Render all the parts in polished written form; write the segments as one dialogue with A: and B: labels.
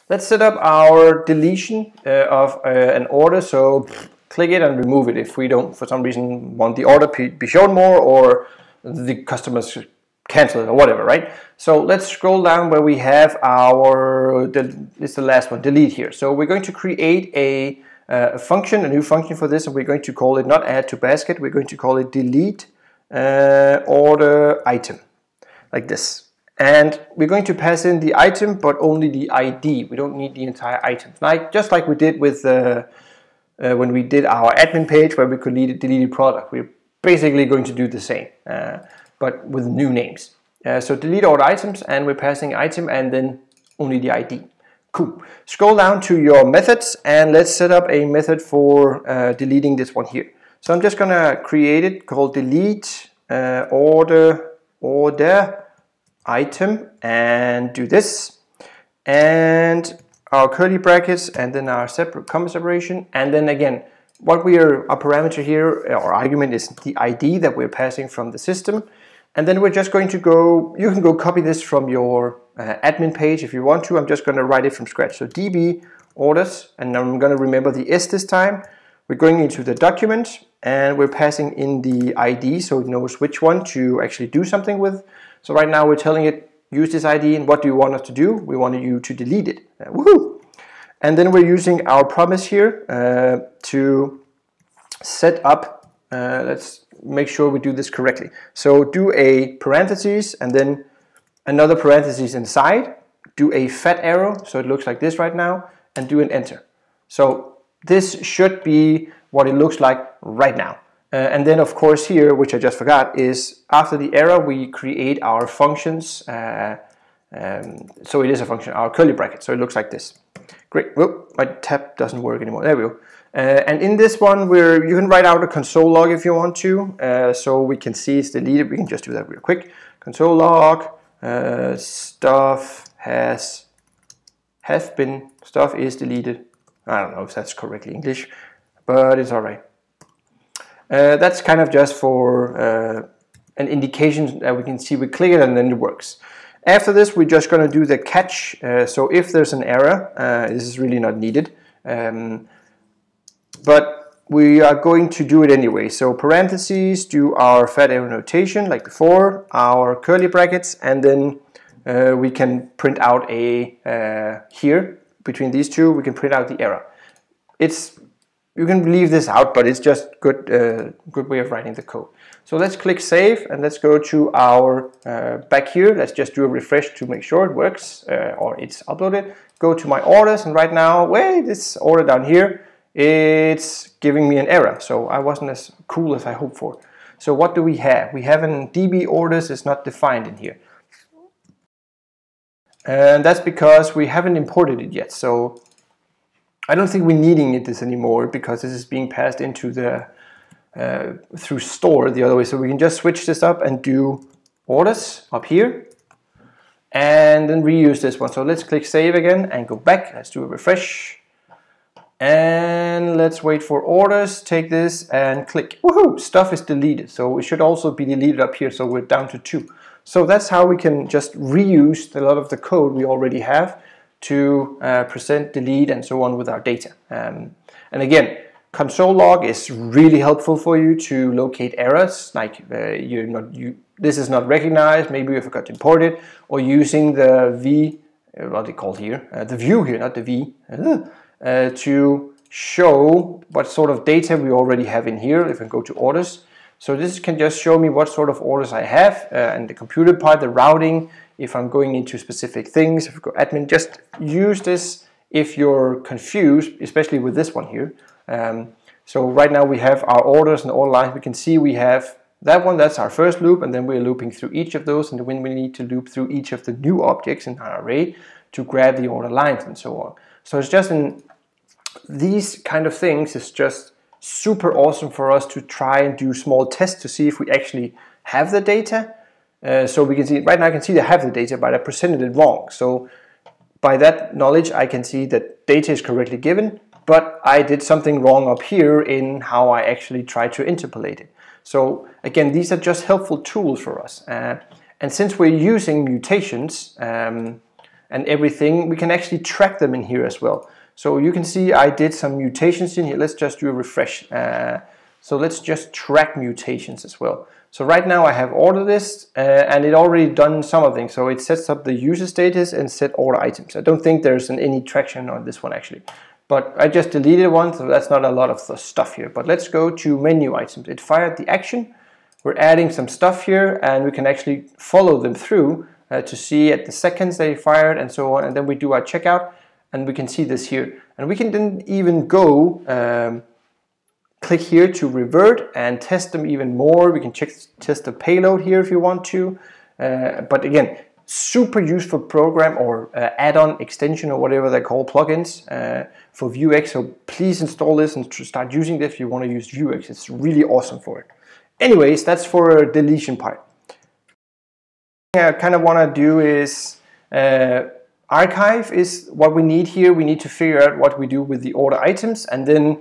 A: Let's set up our deletion of an order. So click it and remove it if we don't, for some reason, want the order to be shown more, or the customers cancel it or whatever, right? So let's scroll down where we have our, it's the last one, delete here. So we're going to create a function, a new function for this, and we're going to call it not add to basket, we're going to call it delete order item, like this. And we're going to pass in the item, but only the ID. We don't need the entire item. Just like we did with when we did our admin page where we could delete a product. We're basically going to do the same, but with new names. So delete order items, and we're passing item and then only the ID. Cool. Scroll down to your methods, and let's set up a method for deleting this one here. So I'm just going to create it called delete order item, and do this, and our curly brackets, and then our separate comma separation, and then again our parameter here, our argument, is the ID that we're passing from the system. And then we're just going to go, you can go copy this from your admin page if you want to. I'm just going to write it from scratch. So db orders, and I'm going to remember the S this time. We're going into the document, and we're passing in the ID so it knows which one to actually do something with. So right now we're telling it, use this ID, and what do you want us to do? We want you to delete it. Woohoo! And then we're using our promise here to set up, let's make sure we do this correctly. So do a parentheses, and then another parentheses inside, do a fat arrow, so it looks like this right now, and do an enter. So this should be what it looks like right now. And then of course here, which I just forgot, is after the error we create our functions. So it is a function, our curly bracket, so it looks like this. Great. Whoop, my tab doesn't work anymore. There we go. And in this one, you can write out a console log if you want to, so we can see it's deleted. We can just do that real quick. Console log, stuff stuff is deleted. I don't know if that's correctly English, but it's all right. That's kind of just for an indication that we can see we click it and then it works. After this, we're just going to do the catch. So if there's an error, this is really not needed. But we are going to do it anyway. So parentheses, do our fat arrow notation like before, our curly brackets, and then we can print out here, between these two, we can print out the error. You can leave this out, but it's just good way of writing the code. So let's click save, and let's go to our back here. Let's just do a refresh to make sure it works, or it's uploaded. Go to my orders, and right now, wait, this order down here, it's giving me an error. So I wasn't as cool as I hoped for. So what do we have? We have an DB orders is not defined in here. And that's because we haven't imported it yet. So I don't think we're needing this anymore, because this is being passed into the through store the other way. So we can just switch this up and do orders up here, and then reuse this one. So let's click save again and go back. Let's do a refresh, and let's wait for orders. Take this and click. Woohoo! Stuff is deleted. So it should also be deleted up here. So we're down to 2. So that's how we can just reuse a lot of the code we already have to present, delete, and so on with our data. And again, console log is really helpful for you to locate errors, like this is not recognized, maybe you forgot to import it, or using the what they call here, the view here, not the V, to show what sort of data we already have in here. If I go to orders, so this can just show me what sort of orders I have, and the computer part, the routing, if I'm going into specific things. If you go admin, just use this if you're confused, especially with this one here. So right now we have our orders and all lines. We can see we have that one, that's our first loop, and then we're looping through each of those, and then we need to loop through each of the new objects in our array to grab the order lines and so on. So it's just these kind of things is just super awesome for us to try and do small tests to see if we actually have the data. So we can see, right now I can see I have the data, but I presented it wrong. So by that knowledge, I can see that data is correctly given, but I did something wrong up here in how I actually try to interpolate it. So again, these are just helpful tools for us. And since we're using mutations, and everything, we can actually track them in here as well. So you can see I did some mutations in here. Let's just do a refresh. So let's just track mutations as well. So right now I have order list and it already done some of things. So it sets up the user status and set order items. I don't think there's any traction on this one actually. But I just deleted one, so that's not a lot of the stuff here. But let's go to menu items. It fired the action. We're adding some stuff here and we can actually follow them through to see at the seconds they fired and so on. And then we do our checkout and we can see this here. And we can then even go click here to revert and test them even more. We can test the payload here if you want to. But again, super useful program or add-on extension or whatever they call plugins for Vuex. So please install this and start using this if you want to use Vuex. It's really awesome for it. Anyways, that's for deletion part. What I kind of want to do is archive is what we need here. We need to figure out what we do with the order items and then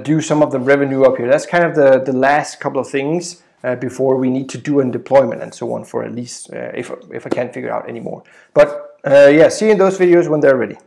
A: do some of the revenue up here. That's kind of the last couple of things before we need to do a deployment and so on, for at least if I can't figure out anymore. But yeah, see you in those videos when they're ready.